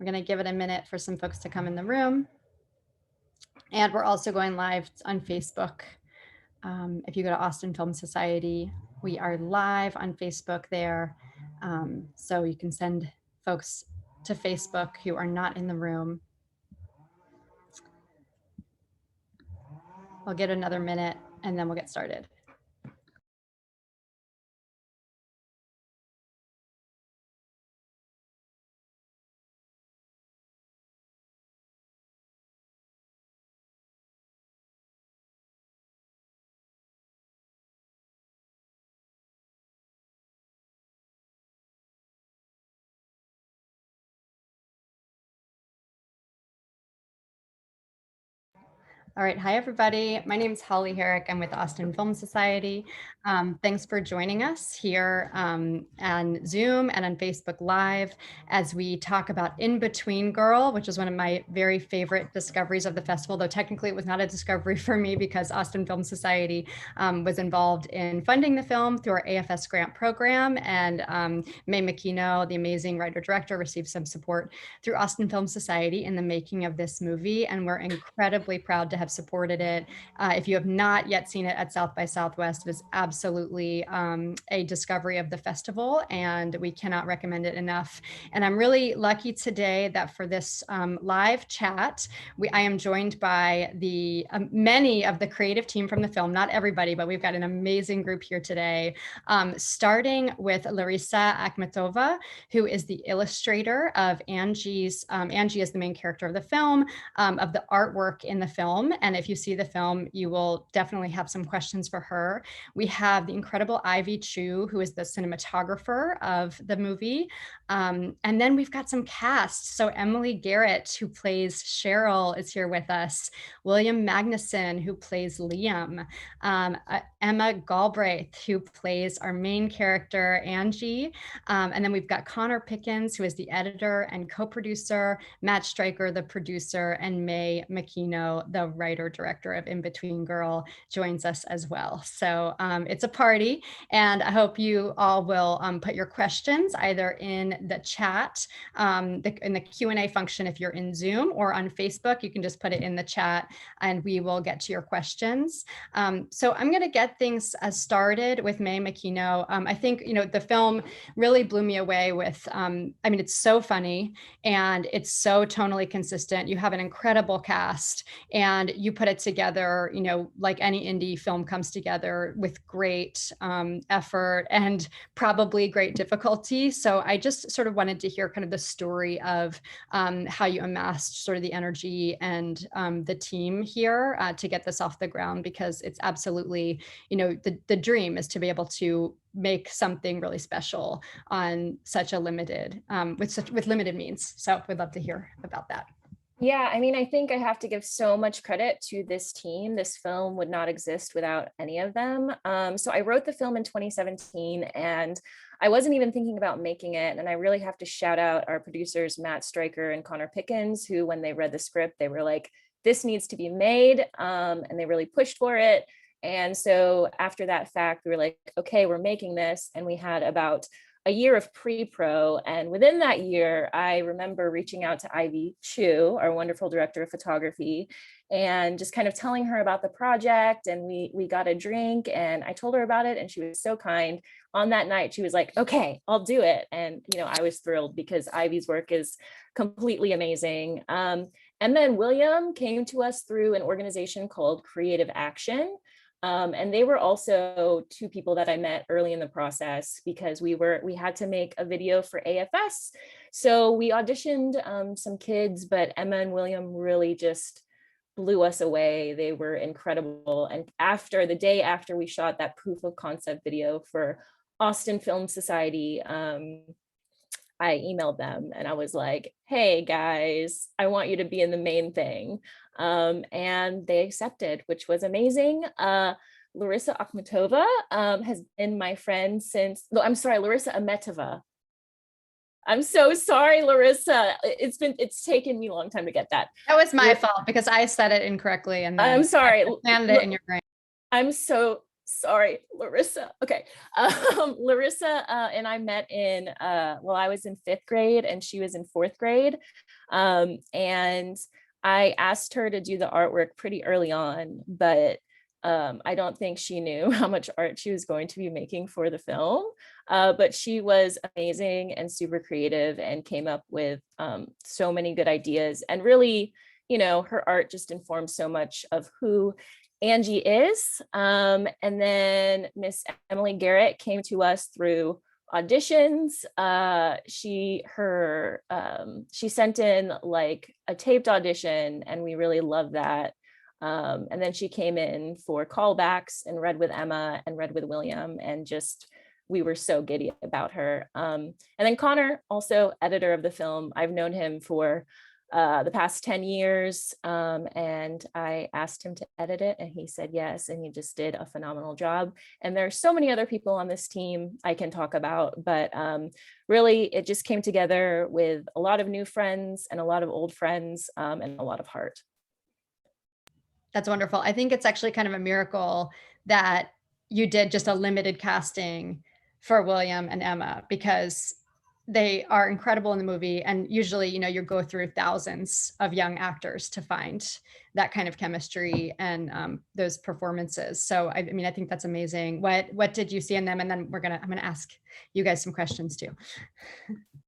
We're going to give it a minute for some folks to come in the room. And we're also going live on Facebook. If you go to Austin Film Society, we are live on Facebook there. So you can send folks to Facebook who are not in the room. I'll get another minute and then we'll get started. All right, hi everybody. My name is Holly Herrick. I'm with Austin Film Society. Thanks for joining us here on Zoom and on Facebook Live as we talk about In-Between Girl, which is one of my very favorite discoveries of the festival, though technically it was not a discovery for me because Austin Film Society was involved in funding the film through our AFS Grant program, and Mei Makino, the amazing writer-director, received some support through Austin Film Society in the making of this movie, and we're incredibly proud to have supported it. If you have not yet seen it at South by Southwest, it is absolutely a discovery of the festival, and we cannot recommend it enough. And I'm really lucky today that for this live chat, I am joined by the many of the creative team from the film, not everybody, but we've got an amazing group here today, starting with Larissa Akhmetova, who is the illustrator of Angie's, Angie is the main character of the film, of the artwork in the film. And if you see the film, you will definitely have some questions for her. We have the incredible Chiu, who is the cinematographer of the movie. And then we've got some cast. So Emily Garrett, who plays Cheryl, is here with us. William Magnuson, who plays Liam. Emma Galbraith, who plays our main character, Angie. And then we've got Connor Pickens, who is the editor and co-producer, Matt Stryker, the producer, and Mei Makino, the writer-director of In-Between Girl, joins us as well. So it's a party, and I hope you all will put your questions either in the chat, in the Q&A function if you're in Zoom, or on Facebook. You can just put it in the chat and we will get to your questions. So I'm going to get things started with Mei Makino. I think, you know, the film really blew me away with, I mean, it's so funny and it's so tonally consistent. You have an incredible cast and you put it together, you know, like any indie film comes together with great effort and probably great difficulty. So I just sort of wanted to hear kind of the story of how you amassed sort of the energy and the team here to get this off the ground, because it's absolutely, you know, the dream is to be able to make something really special on such a limited, with limited means. So we'd love to hear about that. Yeah, I mean, I think I have to give so much credit to this team. This film would not exist without any of them. So I wrote the film in 2017 and I wasn't even thinking about making it. And I really have to shout out our producers, Matt Stryker and Connor Pickens, who, when they read the script, they were like, this needs to be made. And they really pushed for it. And so after that fact, we were like, okay, we're making this. And we had about a year of pre-pro. And within that year, I remember reaching out to Ivy Chiu, our wonderful director of photography, and just kind of telling her about the project. And we got a drink and I told her about it. And she was so kind. On that night, she was like, okay, I'll do it. And, you know, I was thrilled because Ivy's work is completely amazing. And then William came to us through an organization called Creative Action. And they were also two people that I met early in the process because we had to make a video for AFS. So we auditioned some kids, but Emma and William really just blew us away. They were incredible. And the day after we shot that proof of concept video for Austin Film Society, I emailed them and I was like, hey guys, I want you to be in the main thing. And they accepted, which was amazing. Larissa Akhmetova has been my friend since, Larissa Akhmetova. I'm so sorry, Larissa. It's taken me a long time to get that. That was my fault because I said it incorrectly and then I'm sorry. I landed it in your brain. I'm so Sorry, Larissa. Okay. Larissa and I met in, well, I was in 5th grade and she was in 4th grade. And I asked her to do the artwork pretty early on, but I don't think she knew how much art she was going to be making for the film. But she was amazing and super creative and came up with so many good ideas. And really, her art just informs so much of who Angie is. And then Miss Emily Garrett came to us through auditions. She sent in like a taped audition, and we really loved that. And then she came in for callbacks and read with Emma and read with William, and just we were so giddy about her. And then Connor, also editor of the film. I've known him for the past 10 years. And I asked him to edit it and he said yes, and he just did a phenomenal job. And there's so many other people on this team I can talk about, but really it just came together with a lot of new friends and a lot of old friends, and a lot of heart. That's wonderful. I think it's actually kind of a miracle that you did just a limited casting for William and Emma, because they are incredible in the movie. And usually, you go through thousands of young actors to find that kind of chemistry and those performances. So, I mean, I think that's amazing. What did you see in them? And then I'm gonna ask you guys some questions too.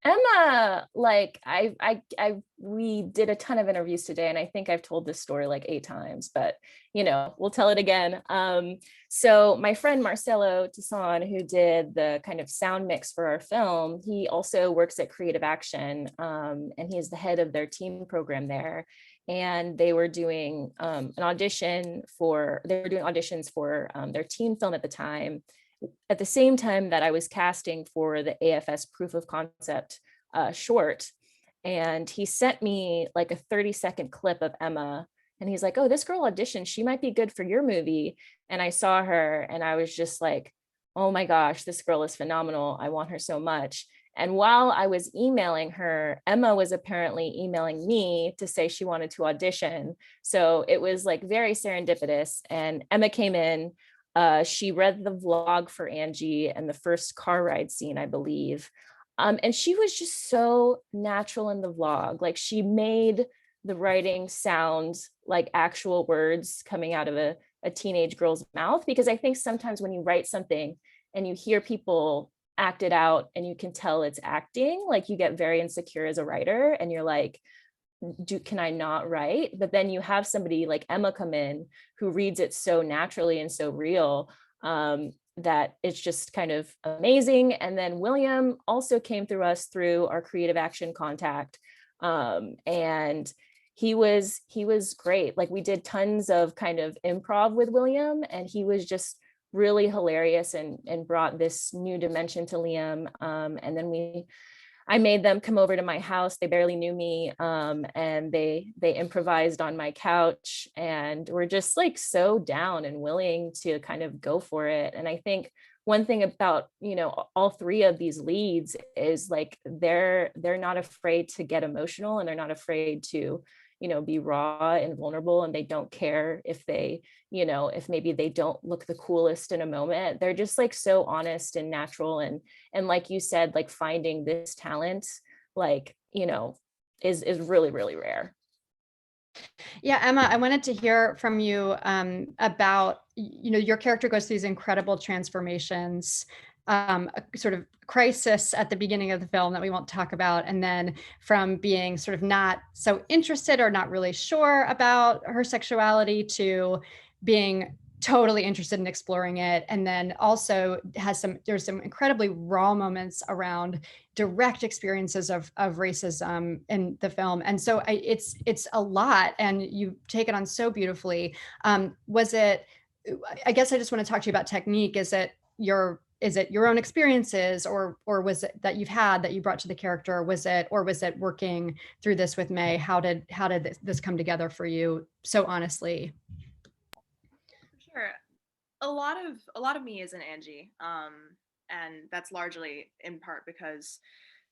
Emma, like we did a ton of interviews today, and I think I've told this story like 8 times, but we'll tell it again. So my friend Marcelo Tisson, who did the kind of sound mix for our film, he also works at Creative Action, and he is the head of their team program there. And they were doing auditions for their teen film at the time, at the same time that I was casting for the AFS proof of concept short. And he sent me like a 30-second clip of Emma. And he's like, oh, this girl auditioned. She might be good for your movie. And I saw her and I was just like, oh my gosh, this girl is phenomenal. I want her so much. And while I was emailing her, Emma was apparently emailing me to say she wanted to audition. So it was like very serendipitous. And Emma came in. She read the vlog for Angie and the first car ride scene, I believe. And she was just so natural in the vlog. Like she made the writing sound like actual words coming out of a teenage girl's mouth. Because I think sometimes when you write something and you hear people act it out and you can tell it's acting, like you get very insecure as a writer and you're like, can I not write? But then you have somebody like Emma come in who reads it so naturally and so real, that it's just kind of amazing. And then William also came through us through our Creative Action contact, and he was great. Like we did tons of kind of improv with William, and he was just really hilarious and brought this new dimension to Liam. And then I made them come over to my house. They barely knew me, and they improvised on my couch, and were just like so down and willing to kind of go for it. And I think one thing about all 3 of these leads is like they're not afraid to get emotional, and they're not afraid to be raw and vulnerable, and they don't care if if maybe they don't look the coolest in a moment. They're just like so honest and natural, and like you said, like finding this talent like is really, really rare. Yeah, Emma, I wanted to hear from you about, your character goes through these incredible transformations, a sort of crisis at the beginning of the film that we won't talk about, and then from being sort of not so interested or not really sure about her sexuality to being totally interested in exploring it. And then also there's some incredibly raw moments around direct experiences of racism in the film. And so it's a lot, and you take it on so beautifully. Was it, I guess I just want to talk to you about technique. Is it your own experiences, or was it that you've had that you brought to the character? Or was it working through this with Mei? How did this come together for you so honestly? Sure. A lot of me is an Angie, and that's largely in part because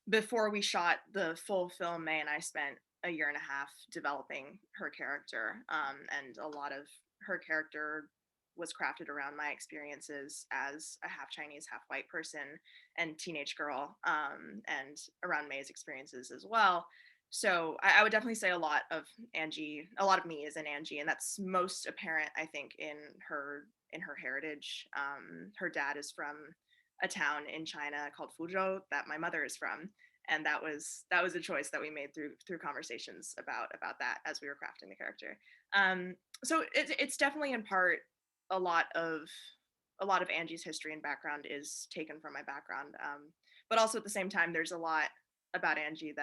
before we shot the full film, Mei and I spent a year and a half developing her character, and a lot of her character was crafted around my experiences as a half Chinese, half white person and teenage girl, and around Mei's experiences as well. So I would definitely say a lot of me is in Angie, and that's most apparent, I think, in her heritage. Her dad is from a town in China called Fuzhou that my mother is from, and that was a choice that we made through conversations about that as we were crafting the character. So it's definitely in part a lot of Angie's history and background is taken from my background, but also at the same time there's a lot about Angie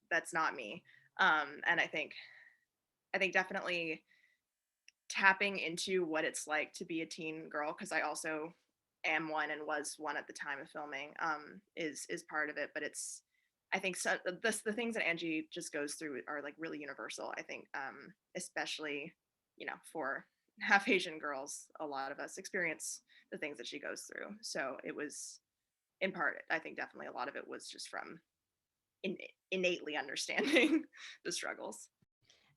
that's not me, and I think definitely tapping into what it's like to be a teen girl, because I also am one and was one at the time of filming, is part of it. But it's, I think, so the things that Angie just goes through are like really universal. I think, especially, for half Asian girls, a lot of us experience the things that she goes through. So it was, in part, I think definitely a lot of it was just from innately understanding the struggles.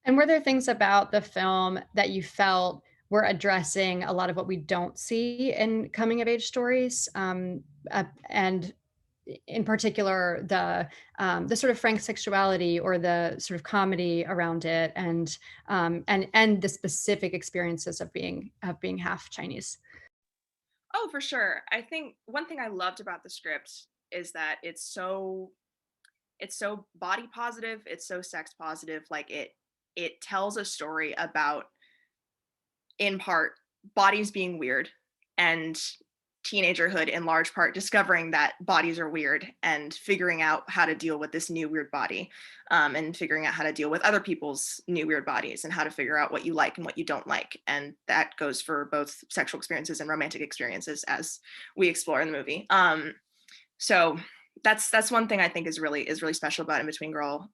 And were there things about the film that you felt were addressing a lot of what we don't see in coming of age stories? And in particular, the sort of frank sexuality or the sort of comedy around it, and the specific experiences of being half Chinese. Oh, for sure. I think one thing I loved about the script is that it's so body positive, it's so sex positive. Like it tells a story about, in part, bodies being weird, and teenagerhood in large part discovering that bodies are weird and figuring out how to deal with this new weird body, and figuring out how to deal with other people's new weird bodies and how to figure out what you like and what you don't like. And that goes for both sexual experiences and romantic experiences as we explore in the movie. So that's one thing I think is really special about In Between Girl,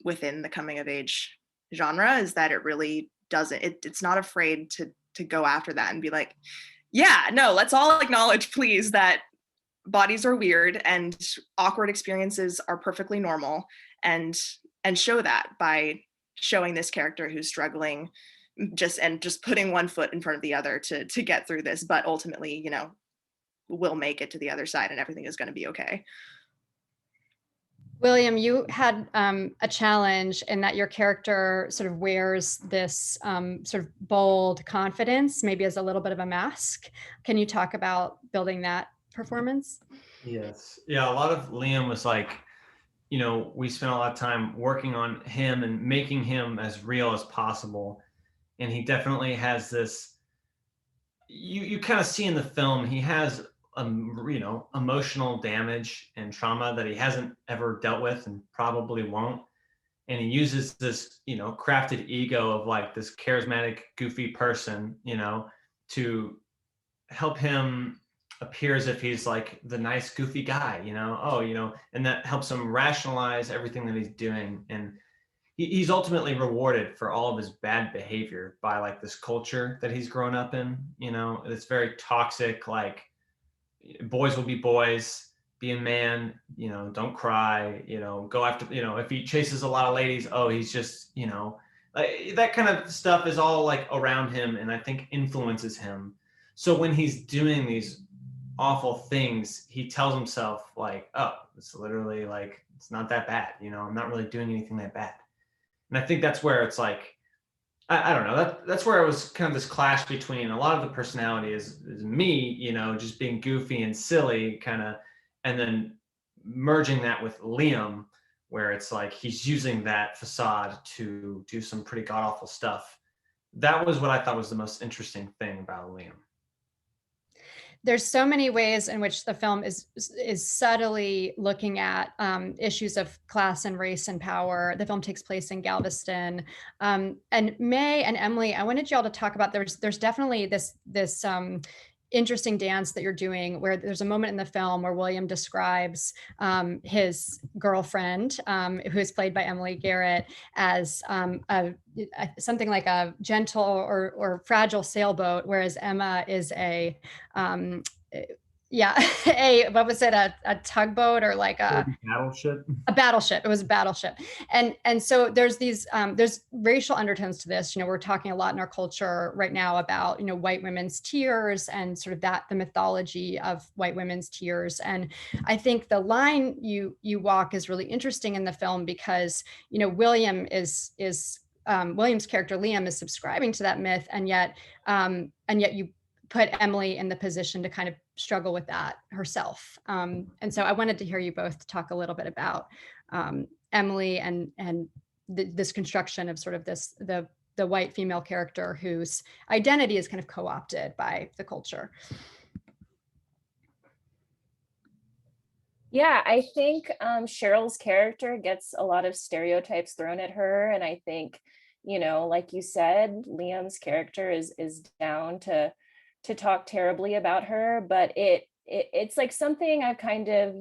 within the coming of age genre, is that it really doesn't, it's not afraid to go after that and be like, yeah, no, let's all acknowledge, please, that bodies are weird and awkward experiences are perfectly normal, and show that by showing this character who's struggling, just putting one foot in front of the other to get through this, but ultimately, will make it to the other side and everything is going to be okay. William, you had a challenge in that your character sort of wears this sort of bold confidence, maybe as a little bit of a mask. Can you talk about building that performance? Yes. Yeah, a lot of Liam was like, we spent a lot of time working on him and making him as real as possible. And he definitely has this, you kind of see in the film, he has emotional damage and trauma that he hasn't ever dealt with and probably won't. And he uses this, crafted ego of like this charismatic, goofy person, to help him appear as if he's like the nice, goofy guy, and that helps him rationalize everything that he's doing. And he's ultimately rewarded for all of his bad behavior by like this culture that he's grown up in, it's very toxic, like boys will be boys, be a man, don't cry, go after, if he chases a lot of ladies, oh, he's just, like, that kind of stuff is all like around him and I think influences him. So when he's doing these awful things, he tells himself like, oh, it's literally like, it's not that bad, I'm not really doing anything that bad. And I think that's where it's like, I don't know, that's where it was kind of this clash between a lot of the personality is me, just being goofy and silly kind of, and then merging that with Liam, where it's like he's using that facade to do some pretty god awful stuff. That was what I thought was the most interesting thing about Liam. There's so many ways in which the film is subtly looking at issues of class and race and power. The film takes place in Galveston, and Mei and Emily, I wanted y'all to talk about. There's definitely this interesting dance that you're doing, where there's a moment in the film where William describes his girlfriend, who is played by Emily Garrett, as something like a gentle or fragile sailboat, whereas Emma is a yeah, what was it, a tugboat or like a battleship? A battleship. It was a battleship. And so there's these there's racial undertones to this. We're talking a lot in our culture right now about white women's tears and sort of the mythology of white women's tears. And I think the line you walk is really interesting in the film because William is William's character Liam is subscribing to that myth, and yet you put Emily in the position to kind of struggle with that herself. And so I wanted to hear you both talk a little bit about Emily and this construction of sort of the white female character whose identity is kind of co-opted by the culture. Yeah, I think Cheryl's character gets a lot of stereotypes thrown at her. And I think, like you said, Liam's character is down to talk terribly about her, but it's like something I've kind of,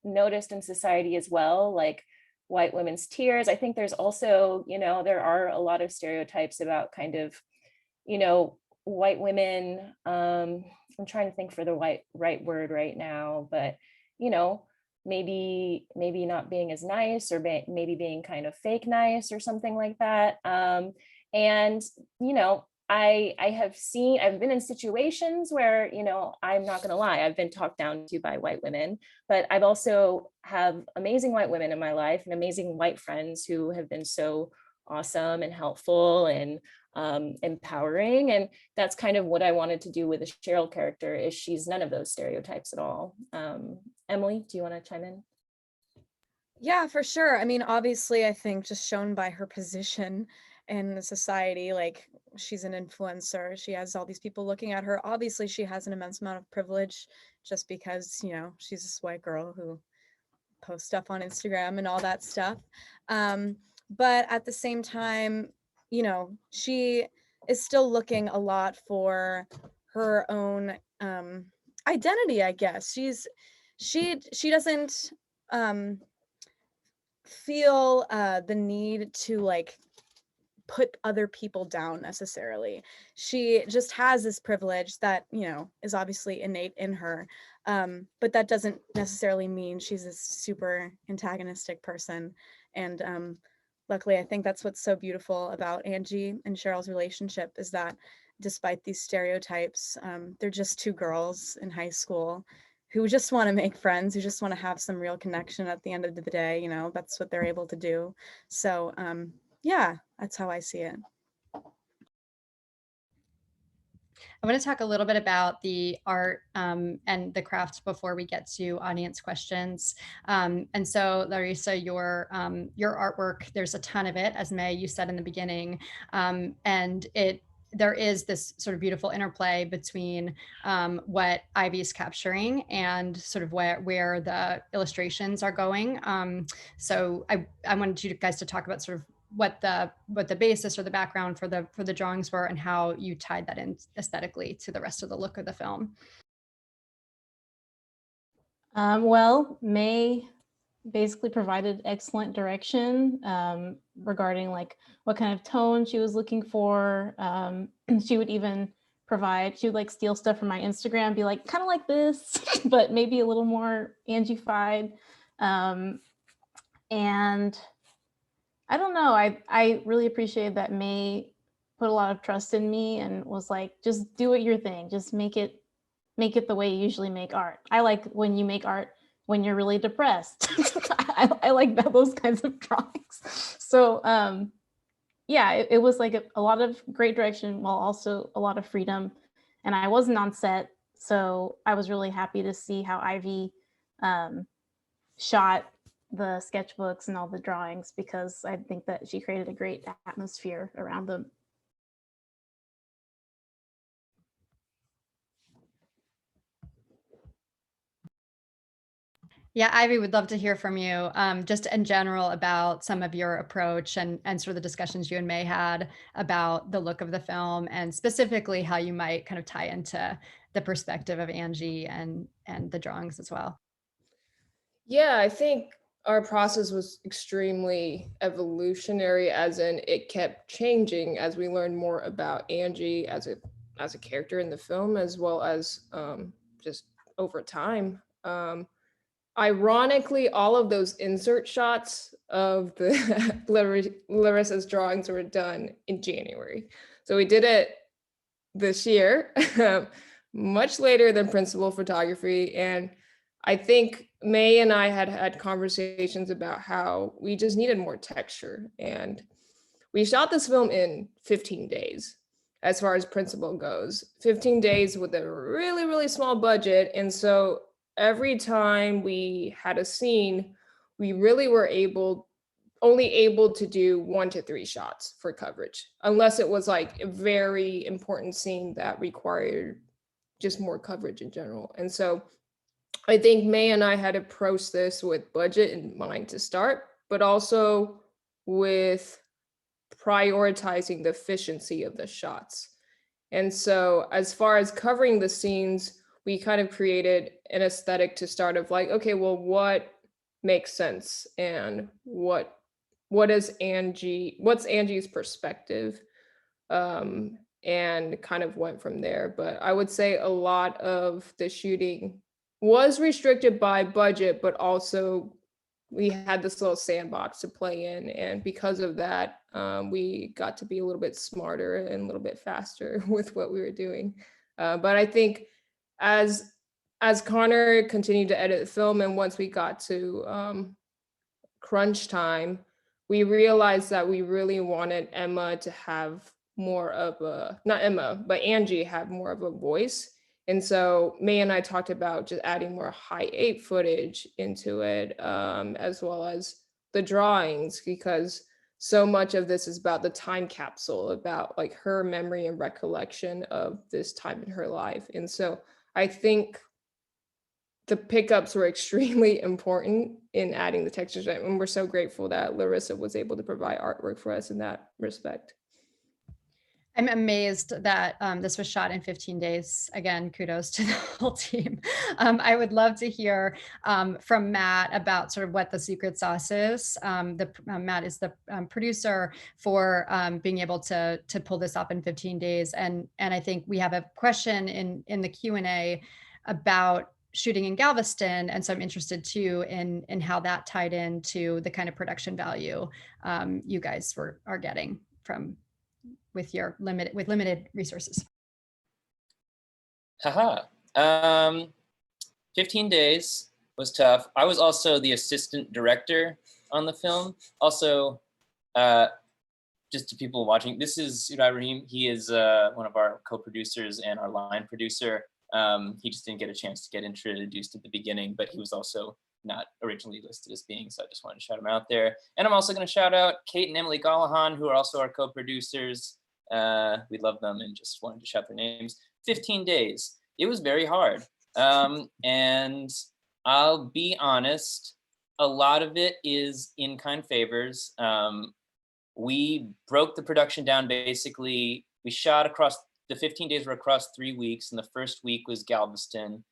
noticed in society as well, like white women's tears. I think there's also, there are a lot of stereotypes about kind of, white women. I'm trying to think for the right word right now, but, maybe not being as nice, or maybe being kind of fake nice or something like that. And, I've been in situations where, I'm not going to lie, I've been talked down to by white women, but I've also have amazing white women in my life and amazing white friends who have been so awesome and helpful and empowering. And that's kind of what I wanted to do with the Cheryl character, is she's none of those stereotypes at all. Emily, do you want to chime in? Yeah, for sure. I mean, obviously, I think just shown by her position in the society, like she's an influencer, she has all these people looking at her. Obviously, she has an immense amount of privilege just because, she's this white girl who posts stuff on Instagram and all that stuff. But at the same time, she is still looking a lot for her own identity, I guess. She doesn't feel the need to like put other people down necessarily. She just has this privilege that is obviously innate in her, but that doesn't necessarily mean she's a super antagonistic person. And luckily, I think that's what's so beautiful about Angie and Cheryl's relationship, is that despite these stereotypes, they're just two girls in high school who just want to make friends, who just want to have some real connection at the end of the day. That's what they're able to do. So yeah, that's how I see it. I want to talk a little bit about the art and the craft before we get to audience questions. And so, Larissa, your artwork, there's a ton of it, as Mei, you said in the beginning, and there is this sort of beautiful interplay between what Ivy is capturing and sort of where the illustrations are going. So I wanted you guys to talk about sort of what the basis or the background for the drawings were and how you tied that in aesthetically to the rest of the look of the film. Well, Mei basically provided excellent direction regarding like what kind of tone she was looking for. She would even like steal stuff from my Instagram, be like, kind of like this, but maybe a little more Angie-fied. And I don't know, I really appreciated that Mei put a lot of trust in me and was like, just do it your thing, just make it the way you usually make art. I like when you make art when you're really depressed. I like those kinds of drawings. So yeah, it was like a lot of great direction while also a lot of freedom. And I wasn't on set, so I was really happy to see how Ivy shot the sketchbooks and all the drawings, because I think that she created a great atmosphere around them. Yeah, Ivy, would love to hear from you, just in general about some of your approach and sort of the discussions you and Mei had about the look of the film, and specifically how you might kind of tie into the perspective of Angie and the drawings as well. Yeah, I think our process was extremely evolutionary, as in it kept changing as we learned more about Angie as a character in the film, as well as just over time. Ironically, all of those insert shots of the Larissa's drawings were done in January. So we did it this year, much later than principal photography. And I think Mei and I had conversations about how we just needed more texture. And we shot this film in 15 days as far as principal goes, 15 days with a really, really small budget. And so every time we had a scene, we really were only able to do 1 to 3 shots for coverage, unless it was like a very important scene that required just more coverage in general. And so I think Mei and I had approached this with budget in mind to start, but also with prioritizing the efficiency of the shots. And so as far as covering the scenes, we kind of created an aesthetic to start of like, okay, well, what makes sense and what's Angie's perspective, and kind of went from there. But I would say a lot of the shooting was restricted by budget, but also we had this little sandbox to play in. And because of that, we got to be a little bit smarter and a little bit faster with what we were doing. But I think as Connor continued to edit the film, and once we got to crunch time, we realized that we really wanted Emma to have more of a, not Emma, but Angie have more of a voice. And so Mei and I talked about just adding more high 8 footage into it, as well as the drawings, because so much of this is about the time capsule, about like her memory and recollection of this time in her life. And so I think the pickups were extremely important in adding the textures. And we're so grateful that Larissa was able to provide artwork for us in that respect. I'm amazed that this was shot in 15 days. Again, kudos to the whole team. I would love to hear from Matt about sort of what the secret sauce is. Matt is the producer for being able to pull this off in 15 days. And I think we have a question in the Q&A about shooting in Galveston. And so I'm interested too in how that tied into the kind of production value you guys are getting with limited resources. Haha. 15 days was tough. I was also the assistant director on the film. Also, just to people watching, this is Ibrahim. He is one of our co-producers and our line producer. He just didn't get a chance to get introduced at the beginning, but he was also not originally listed as being, so I just wanted to shout him out there. And I'm also going to shout out Kate and Emily Gallahan, who are also our co-producers. We love them and just wanted to shout their names. 15 days. It was very hard. And I'll be honest, a lot of it is in-kind favors. We broke the production down basically. We shot across, the 15 days were across 3 weeks, and the first week was Galveston.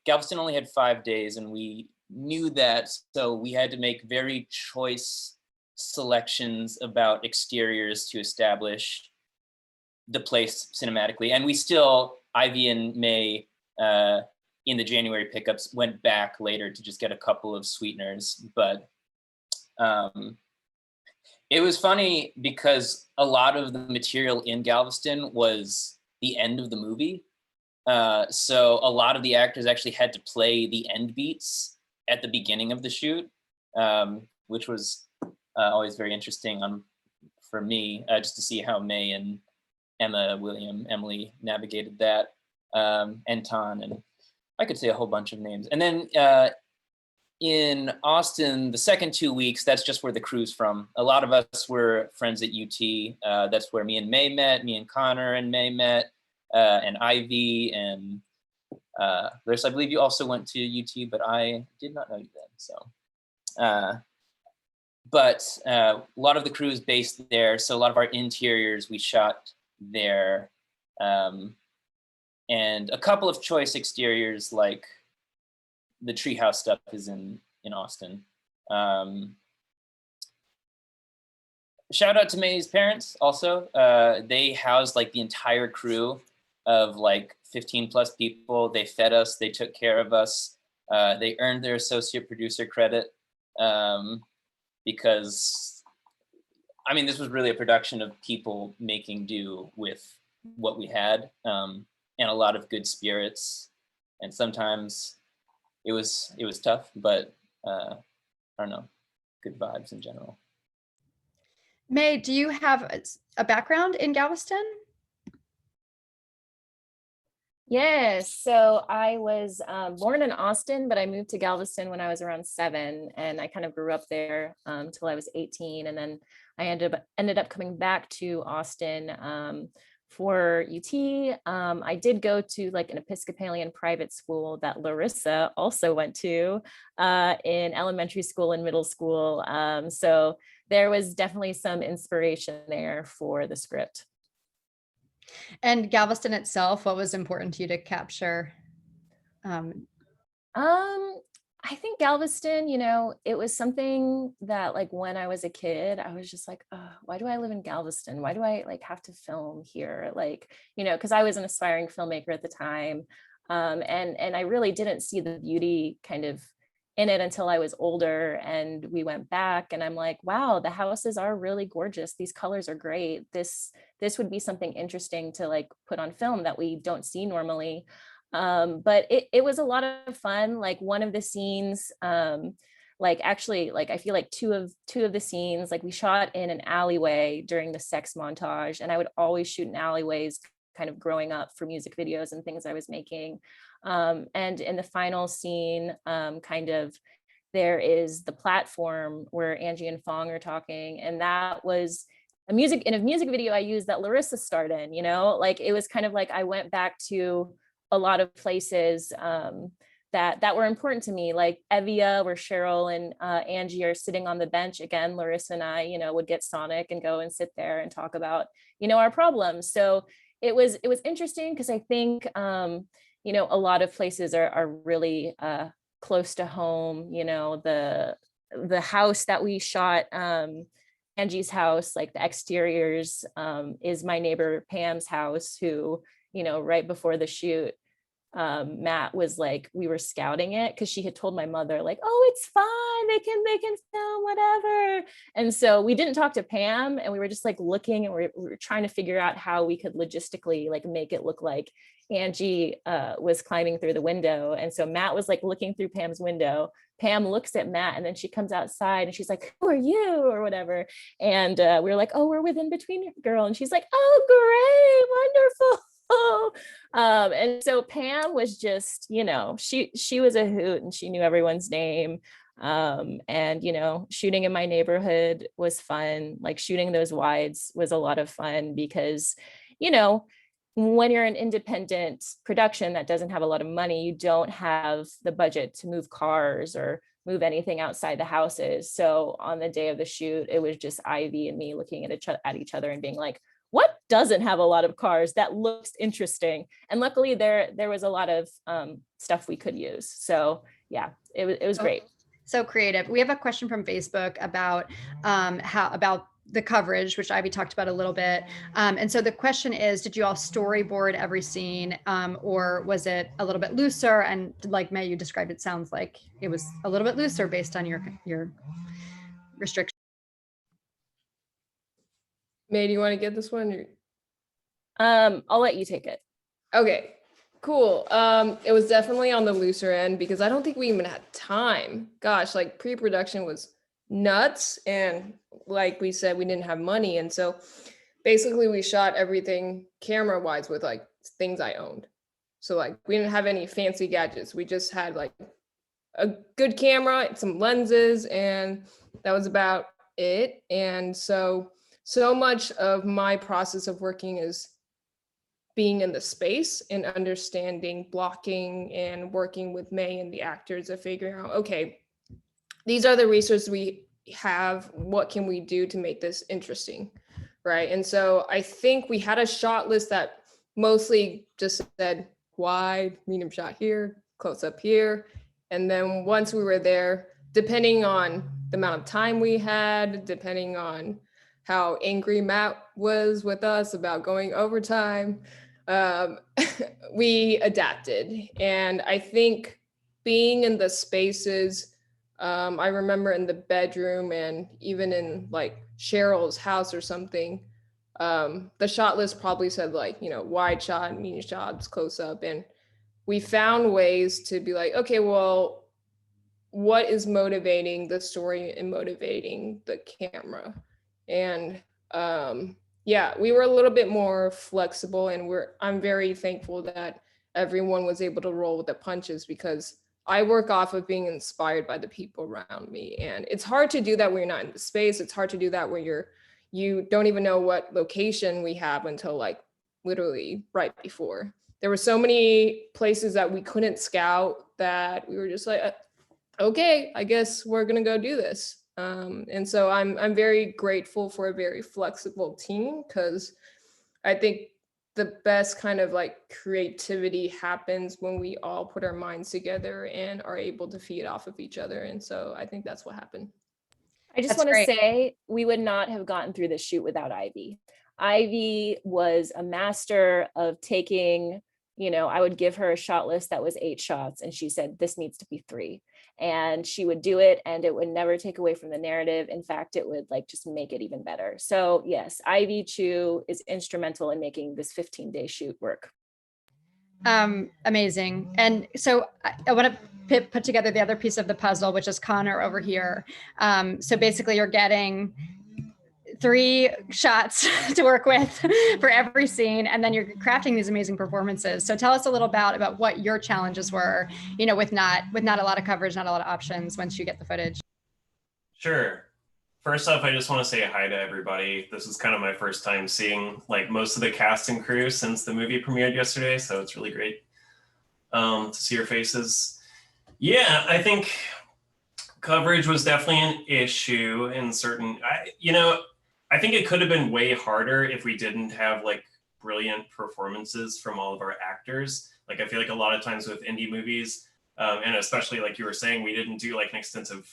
Galveston only had 5 days, and we knew that, so we had to make very choice selections about exteriors to establish the place cinematically. And we still, Ivy and Mei, in the January pickups, went back later to just get a couple of sweeteners. But it was funny because a lot of the material in Galveston was the end of the movie. So a lot of the actors actually had to play the end beats at the beginning of the shoot, which was always very interesting for me, just to see how Mei and Emily navigated that, and Tan, and I could say a whole bunch of names. And then in Austin, the second 2 weeks, that's just where the crew's from. A lot of us were friends at UT. That's where me and Mei met, me and Connor and Mei met, and Ivy and Larissa. I believe you also went to UT, but I did not know you then. So, but a lot of the crew is based there. So a lot of our interiors we shot there. And a couple of choice exteriors, like the treehouse stuff, is in Austin. Shout out to Mei's parents also. They housed like the entire crew of like 15 plus people. They fed us, they took care of us. They earned their associate producer credit because, I mean, this was really a production of people making do with what we had, and a lot of good spirits. And sometimes it was tough, but I don't know, good vibes in general. Mei, do you have a background in Galveston? Yes, so I was born in Austin, but I moved to Galveston when I was around 7, and I kind of grew up there till I was 18, and then I ended up coming back to Austin for UT. I did go to like an Episcopalian private school that Larissa also went to in elementary school and middle school. So there was definitely some inspiration there for the script. And Galveston itself, what was important to you to capture? I think Galveston, you know, it was something that like when I was a kid, I was just like, oh, why do I live in Galveston? Why do I like have to film here? Like, you know, because I was an aspiring filmmaker at the time. And I really didn't see the beauty kind of in it until I was older, and we went back and I'm like, wow, the houses are really gorgeous. These colors are great. This would be something interesting to like put on film that we don't see normally. But it was a lot of fun. Like one of the scenes, like actually, like I feel like two of the scenes, like we shot in an alleyway during the sex montage, and I would always shoot in alleyways kind of growing up for music videos and things I was making. And in the final scene, kind of there is the platform where Angie and Fong are talking, and that was a music video I used that Larissa starred in, you know, like it was kind of like I went back to a lot of places that were important to me, like Evia, where Cheryl and Angie are sitting on the bench. Again, Larissa and I, you know, would get Sonic and go and sit there and talk about, you know, our problems. So it was interesting because I think, you know, a lot of places are really close to home. You know, the house that we shot, Angie's house, like the exteriors, is my neighbor Pam's house, who, you know, right before the shoot, Matt was like, we were scouting it because she had told my mother like, oh, it's fine, they can film whatever. And so we didn't talk to Pam, and we were just like looking, and we were trying to figure out how we could logistically like make it look like Angie was climbing through the window. And so Matt was like looking through Pam's window. Pam looks at Matt, and then she comes outside and she's like, who are you, or whatever. And we were like, oh, we're with INBETWEEN Girl. And she's like, oh, great, wonderful. And so Pam was just, you know, she was a hoot, and she knew everyone's name. And, you know, shooting in my neighborhood was fun. Like shooting those wides was a lot of fun because, you know, when you're an independent production that doesn't have a lot of money, you don't have the budget to move cars or move anything outside the houses. So on the day of the shoot, it was just Ivy and me looking at each other and being like, what doesn't have a lot of cars that looks interesting? And luckily there was a lot of stuff we could use. So yeah, it was great. So creative. We have a question from Facebook about about the coverage, which Ivy talked about a little bit. And so the question is, did you all storyboard every scene, or was it a little bit looser? And like Mei, you described, it sounds like it was a little bit looser based on your restrictions. Mei, do you want to get this one? I'll let you take it. Okay, cool. It was definitely on the looser end because I don't think we even had time. Gosh, like pre-production was nuts, and like we said, we didn't have money, and so basically we shot everything camera-wise with like things I owned. So like we didn't have any fancy gadgets. We just had like a good camera and some lenses, and that was about it. And so much of my process of working is being in the space and understanding blocking and working with Mei and the actors of figuring out, okay, these are the resources we have. What can we do to make this interesting, right? And so I think we had a shot list that mostly just said wide, medium shot here, close up here. And then once we were there, depending on the amount of time we had, depending on how angry Matt was with us about going overtime, we adapted. And I think being in the spaces, I remember in the bedroom and even in like Cheryl's house or something, the shot list probably said like, you know, wide shot, medium shots, close up. And we found ways to be like, okay, well, what is motivating the story and motivating the camera? And yeah, we were a little bit more flexible, and I'm very thankful that everyone was able to roll with the punches, because I work off of being inspired by the people around me. And it's hard to do that when you're not in the space. It's hard to do that when you don't even know what location we have until like literally right before. There were so many places that we couldn't scout that we were just like, okay, I guess we're gonna go do this. And so I'm very grateful for a very flexible team, because I think the best kind of like creativity happens when we all put our minds together and are able to feed off of each other. And so I think that's what happened. I just That's want to great. say we would not have gotten through this shoot without Ivy. Ivy was a master of taking, you know, I would give her a shot list that was 8 shots and she said, this needs to be 3. And she would do it and it would never take away from the narrative. In fact, it would like just make it even better. So yes, Ivy Chiu is instrumental in making this 15-day shoot work. Amazing. And so I want to put together the other piece of the puzzle, which is Connor over here. So basically you're getting 3 shots to work with for every scene, and then you're crafting these amazing performances. So tell us a little about what your challenges were, you know, with not a lot of coverage, not a lot of options once you get the footage. Sure. First off, I just want to say hi to everybody. This is kind of my first time seeing like most of the cast and crew since the movie premiered yesterday, so it's really great to see your faces. Yeah, I think coverage was definitely an issue in certain, I think it could have been way harder if we didn't have like brilliant performances from all of our actors. Like I feel like a lot of times with indie movies, and especially like you were saying, we didn't do like an extensive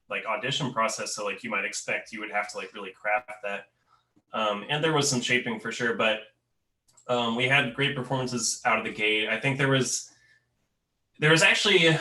like audition process. So like you might expect you would have to like really craft that. And there was some shaping for sure, but we had great performances out of the gate. I think there was actually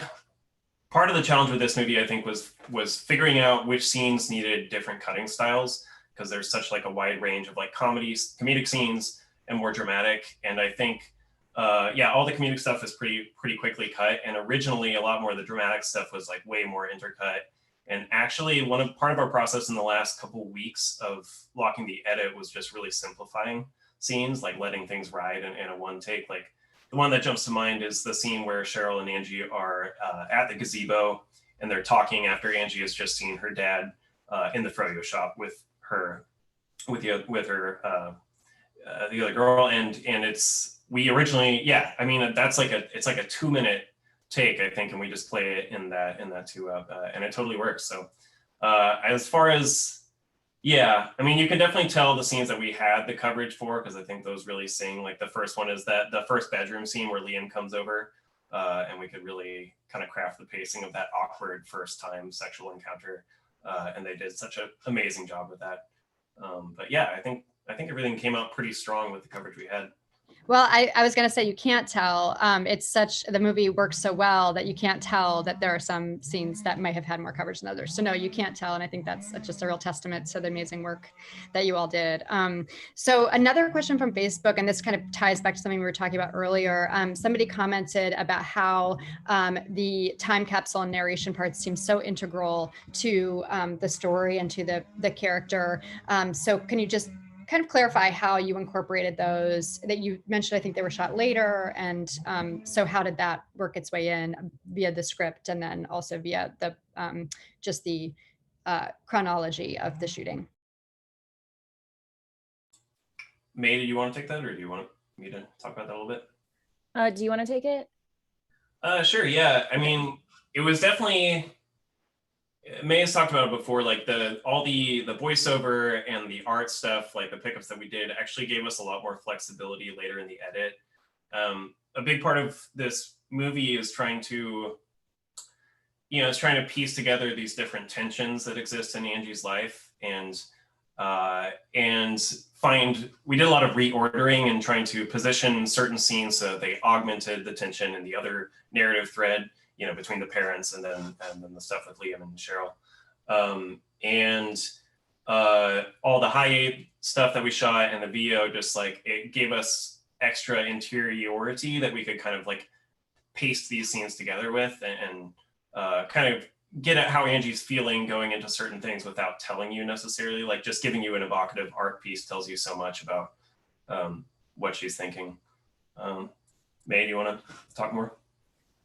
part of the challenge with this movie, I think, was figuring out which scenes needed different cutting styles, because there's such like a wide range of like comedic scenes and more dramatic. And I think, all the comedic stuff is pretty quickly cut. And originally a lot more of the dramatic stuff was like way more intercut. And actually part of our process in the last couple of weeks of locking the edit was just really simplifying scenes, like letting things ride in a one take. Like the one that jumps to mind is the scene where Cheryl and Angie are at the gazebo and they're talking after Angie has just seen her dad in the froyo shop with the other girl, and it's we originally that's like it's like a 2-minute take, I think, and we just play it in that 2 up, and it totally works. So as far as you can definitely tell the scenes that we had the coverage for, because I think those really sing. Like the first one is that the first bedroom scene where Liam comes over, and we could really kind of craft the pacing of that awkward first time sexual encounter, and they did such an amazing job with that. But yeah, I think everything came out pretty strong with the coverage we had. Well, I was going to say, you can't tell. The movie works so well that you can't tell that there are some scenes that might have had more coverage than others. So no, you can't tell. And I think that's just a real testament to the amazing work that you all did. So another question from Facebook, and this kind of ties back to something we were talking about earlier. Somebody commented about how the time capsule and narration parts seem so integral to the story and to the character. So can you just kind of clarify how you incorporated those that you mentioned? I think they were shot later. And so how did that work its way in via the script and then also via the just the chronology of the shooting? Mei, do you want to take that, or do you want me to talk about that a little bit? Do you want to take it? Sure, yeah. I mean, it was definitely, Mei has talked about it before, like all the voiceover and the art stuff, like the pickups that we did actually gave us a lot more flexibility later in the edit. A big part of this movie is trying to piece together these different tensions that exist in Angie's life. And and we did a lot of reordering and trying to position certain scenes so they augmented the tension in the other narrative thread, you know, between the parents and then the stuff with Liam and Cheryl. And all the high eight stuff that we shot and the VO, just like it gave us extra interiority that we could kind of like paste these scenes together with and kind of get at how Angie's feeling going into certain things without telling you necessarily. Like just giving you an evocative art piece tells you so much about what she's thinking. Mei, do you want to talk more?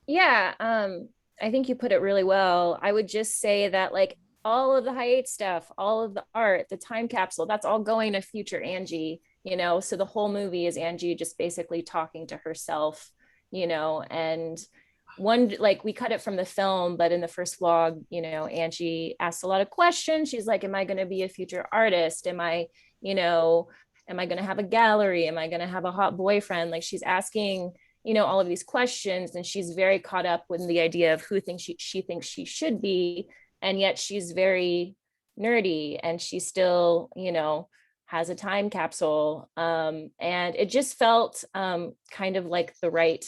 Yeah, I think you put it really well. I would just say that like all of the high eight stuff, all of the art, the time capsule, that's all going to future Angie, you know, so the whole movie is Angie just basically talking to herself, you know, and one, like we cut it from the film, but in the first vlog, you know, Angie asked a lot of questions. She's like, am I going to be a future artist? Am I, you know, am I going to have a gallery? Am I going to have a hot boyfriend? Like she's asking, you know, all of these questions, and she's very caught up with the idea of who thinks she thinks she should be. And yet she's very nerdy and she still, you know, has a time capsule. And it just felt kind of like the right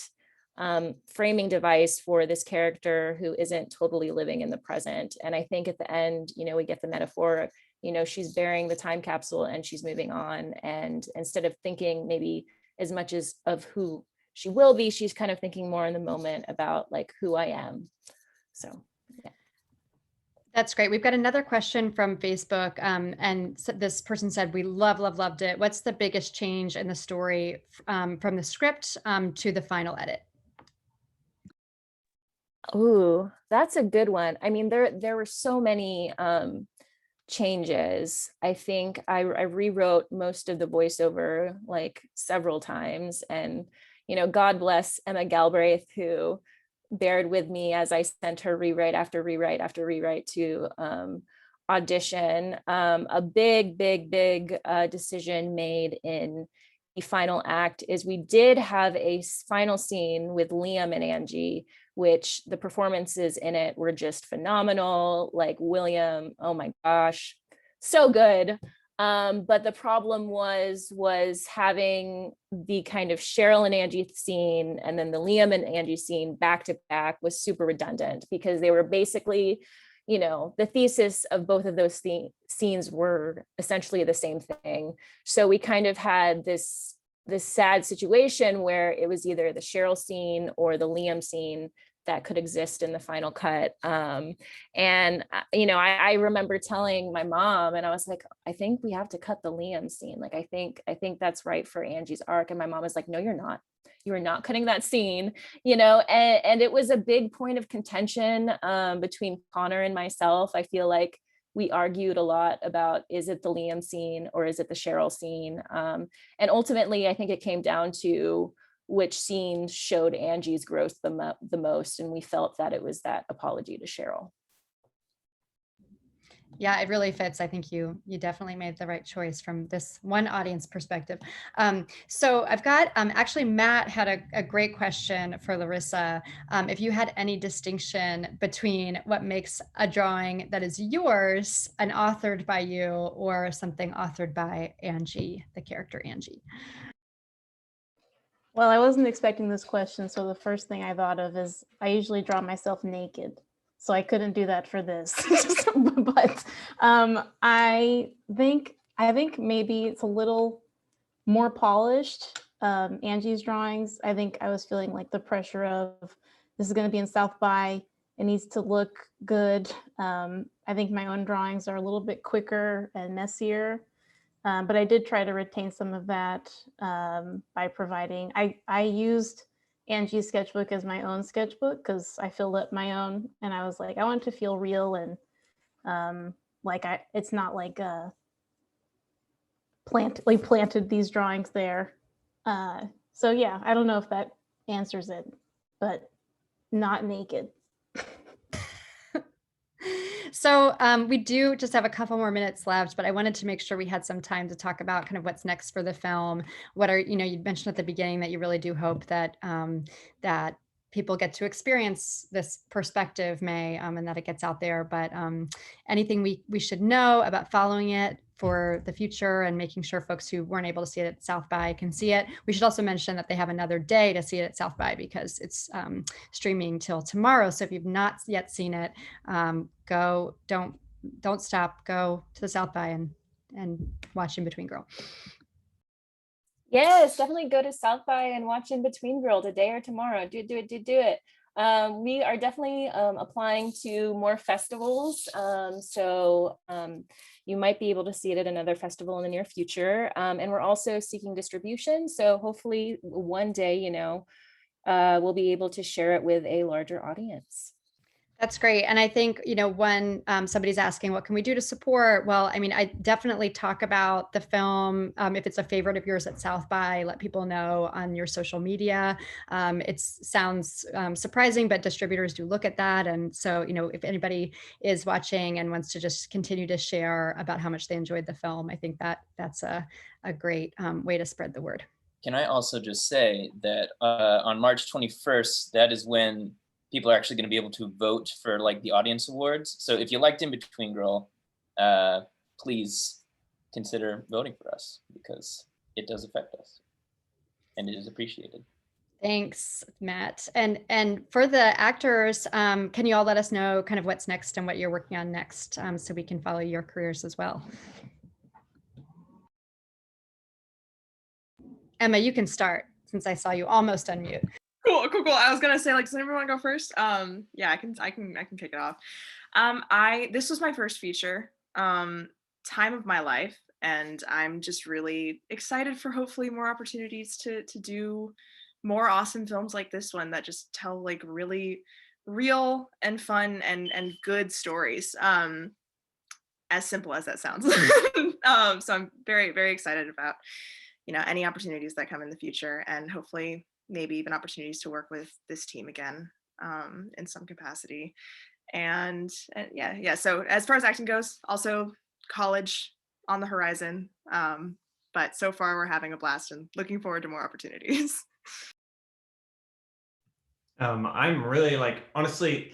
framing device for this character who isn't totally living in the present. And I think at the end, you know, we get the metaphor, you know, she's bearing the time capsule and she's moving on. And instead of thinking maybe as much as of who she will be, she's kind of thinking more in the moment about like who I am. So, yeah. That's great. We've got another question from Facebook. And this person said, we loved it. What's the biggest change in the story from the script to the final edit? Ooh, that's a good one. I mean, there were so many changes. I think I rewrote most of the voiceover like several times, and you know, God bless Emma Galbraith, who bared with me as I sent her rewrite after rewrite after rewrite to audition. A big decision made in the final act is we did have a final scene with Liam and Angie, which the performances in it were just phenomenal. Like William, oh my gosh, so good. But the problem was having the kind of Cheryl and Angie scene and then the Liam and Angie scene back to back was super redundant because they were basically, you know, the thesis of both of those scenes were essentially the same thing. So we kind of had this sad situation where it was either the Cheryl scene or the Liam scene that could exist in the final cut. And, you know, I remember telling my mom, and I was like, I think we have to cut the Liam scene. Like, I think that's right for Angie's arc. And my mom was like, no, you're not. You are not cutting that scene, you know, and it was a big point of contention between Connor and myself. I feel like we argued a lot about, is it the Liam scene or is it the Cheryl scene? And ultimately, I think it came down to which scene showed Angie's growth the most. And we felt that it was that apology to Cheryl. Yeah, it really fits. I think you definitely made the right choice from this one audience perspective. So I've got, actually Matt had a great question for Larissa. If you had any distinction between what makes a drawing that is yours, an authored by you, or something authored by Angie, the character Angie. Well, I wasn't expecting this question, so the first thing I thought of is I usually draw myself naked, so I couldn't do that for this. But I think maybe it's a little more polished. Angie's drawings, I think I was feeling like the pressure of this is going to be in South by, it needs to look good. I think my own drawings are a little bit quicker and messier. But I did try to retain some of that by providing, I used Angie's sketchbook as my own sketchbook because I filled up my own, and I was like, I want to feel real and like it's not like planted these drawings there. So yeah, I don't know if that answers it, but not naked. So we do just have a couple more minutes left, but I wanted to make sure we had some time to talk about kind of what's next for the film. What are, you know, you mentioned at the beginning that you really do hope that that people get to experience this perspective, Mei, and that it gets out there. But anything we should know about following it for the future and making sure folks who weren't able to see it at South by can see it. We should also mention that they have another day to see it at South by because it's streaming till tomorrow. So if you've not yet seen it, go, don't stop, go to the South by and watch In Between Girl. Yes, definitely go to South by and watch In Between Girl today or tomorrow. Do it. We are definitely applying to more festivals. So you might be able to see it at another festival in the near future. And we're also seeking distribution. So hopefully one day, you know, we'll be able to share it with a larger audience. That's great. And I think, you know, when somebody's asking, what can we do to support? Well, I mean, I definitely talk about the film. If it's a favorite of yours at South by, let people know on your social media. It sounds surprising, but distributors do look at that. And so, you know, if anybody is watching and wants to just continue to share about how much they enjoyed the film, I think that that's a great way to spread the word. Can I also just say that on March 21st, that is when people are actually going to be able to vote for like the audience awards. So if you liked In Between Girl, please consider voting for us because it does affect us and it is appreciated. Thanks, Matt. And for the actors, can you all let us know kind of what's next and what you're working on next so we can follow your careers as well? Emma, you can start since I saw you almost unmute. Cool. I was gonna say, like, does anyone want to go first? Yeah, I can kick it off. This was my first feature, time of my life, and I'm just really excited for hopefully more opportunities to do more awesome films like this one that just tell like really real and fun and good stories. As simple as that sounds. So I'm very, very excited about, you know, any opportunities that come in the future, and hopefully maybe even opportunities to work with this team again in some capacity. And yeah. So as far as acting goes, also college on the horizon. But so far we're having a blast and looking forward to more opportunities. I'm really like, honestly,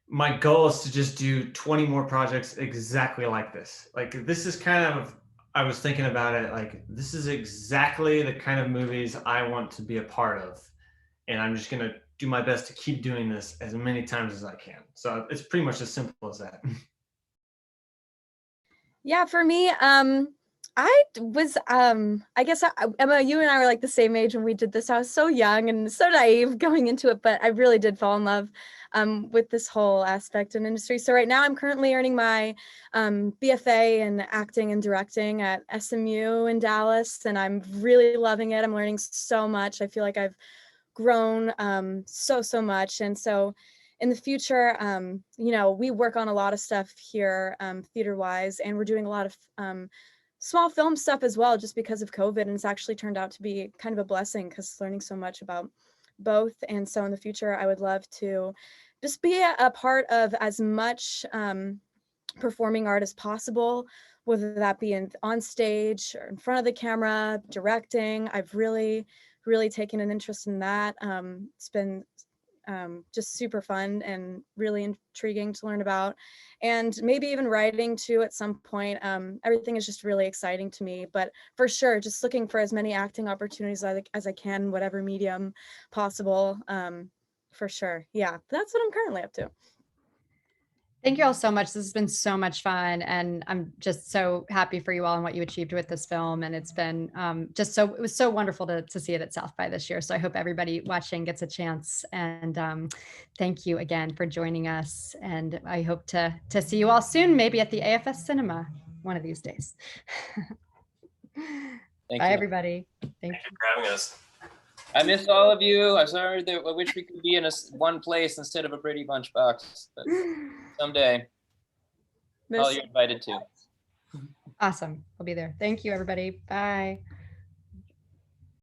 my goal is to just do 20 more projects exactly like this. Like this is kind of, I was thinking about it, like this is exactly the kind of movies I want to be a part of. And I'm just gonna do my best to keep doing this as many times as I can. So it's pretty much as simple as that. Yeah, for me, I was, I guess, Emma, you and I were like the same age when we did this. I was so young and so naive going into it, but I really did fall in love with this whole aspect and industry. So right now I'm currently earning my BFA in acting and directing at SMU in Dallas, and I'm really loving it. I'm learning so much. I feel like I've grown so much. And so in the future, you know, we work on a lot of stuff here theater wise, and we're doing a lot of small film stuff as well, just because of COVID. And it's actually turned out to be kind of a blessing because learning so much about both. And so in the future, I would love to just be a part of as much performing art as possible, whether that be on stage or in front of the camera, directing. I've really taken an interest in that. It's been just super fun and really intriguing to learn about, and maybe even writing too at some point. Everything is just really exciting to me, but for sure, just looking for as many acting opportunities as I can, whatever medium possible, for sure. Yeah, that's what I'm currently up to. Thank you all so much. This has been so much fun, and I'm just so happy for you all and what you achieved with this film. And it's been it was so wonderful to see it at South by this year. So I hope everybody watching gets a chance. And thank you again for joining us. And I hope to see you all soon, maybe at the AFS Cinema one of these days. Bye, everybody. Thank you for having us. I miss all of you. I'm sorry that I wish we could be in one place instead of a Brady Bunch box, but someday. Oh, you're invited too. Awesome. I'll be there. Thank you, everybody. Bye.